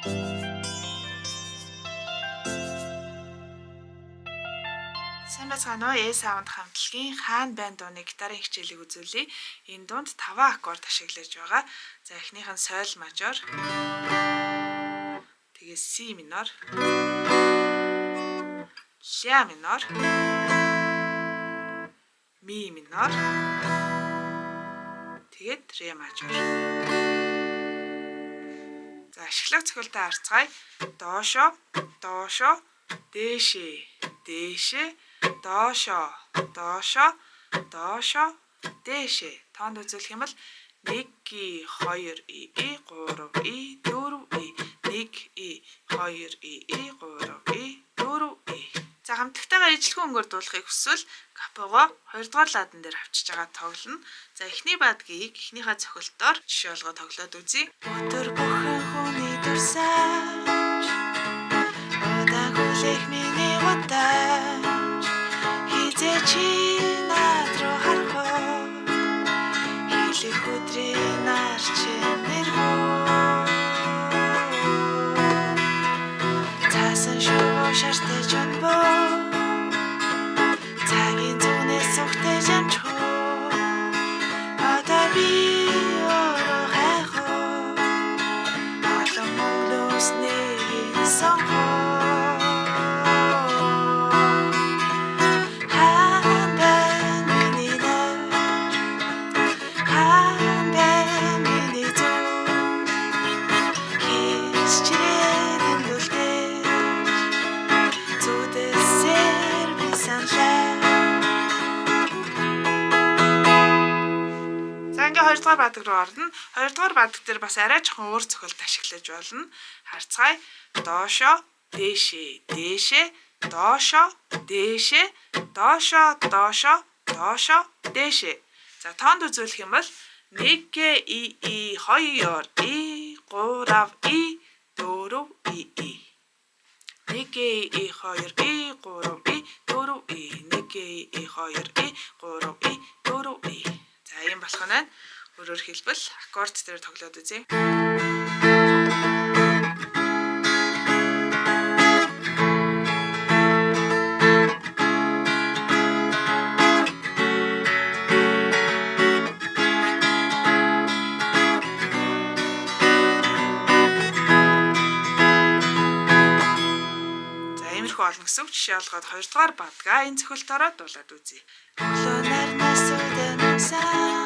Сайн байцгаана уу? Саунд хамтлагийн Хаан байн дууны гитарын хичээлийг үзүүлье. Энэ дуунд 5 аккорд ашиглаж байгаа. За эхнийх нь соль мажор. Тэгээ си минор. Ля минор. Ми минор. Тэгээд ре мажор. За ашиглах цохилтой харцгаая. Доошо, доошо, дээшээ, дээшээ, доошо, доошо, доошо, дээшээ. Тоонд үзүүлэх юм бол 1 и 2 и 3 и 4 и 1 и 2 и 3 и 4 и. За хамтлагтайгаа ижлэхэн өнгөөр дуулахыг хүсвэл капого 2 дугаар ладан дээр авчиж байгаа тоглоно. За эхний бадгийг эхнийхээ цохилтоор жишээ олгоод тоглоод үзье. Өдөр бүхэн хүний дурсаж удаан хүлээх миний удаач хизээ чи над руу харах уу хэлэх өдрийн нар чимэрхүү цаасан шоу шартаж өнбөө цагийн зүнээс зүгтэж амчхуу одоо би өөрөө хайхуу олон мөнгөлөөс нэг сонгоо хоёрдугаар бадаг руу орно. Хоёрдугаар бадаг дээр бас арай жоохон өөр цохилт ашиглаж болно. Харцгаая. Доошо, дээшээ, дээшээ, доошо, дээшээ, доошо, доошо, доошо, дээшээ. За тоонд үзүүлэх юм бол 1 и 2 и 3 и 4 и 1 и 2 и 3 и 4 и 1 и 2 и 3 и 4 и. За ийм болох нь өөрөөр хэлбэл аккорд дээр тоглоод үзье. За иймэрхүү олон гэсэн үг жишээ олгоод 2 дугаар бадгаа энэ цохилтоороо дуулаад үзье. Хөлөөнарнаас үдэнсэн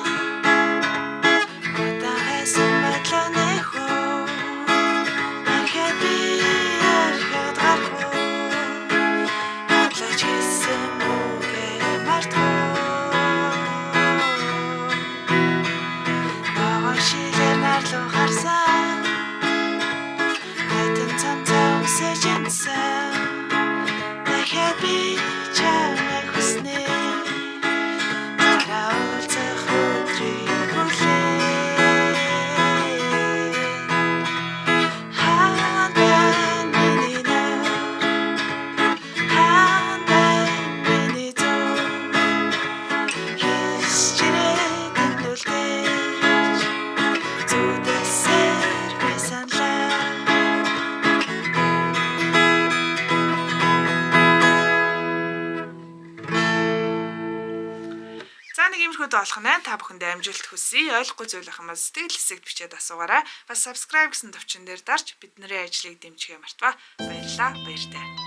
болох нь та бүхэндээ амжилт хүсье. Ойлгохгүй зүйл байх юм бол сэтгэл хэсэгт бичээд асуугаарай. Бас subscribe гэсэн төвчөн дээр дарж бидний ажлыг дэмжихээ мартава. Баярлалаа. Баяртай.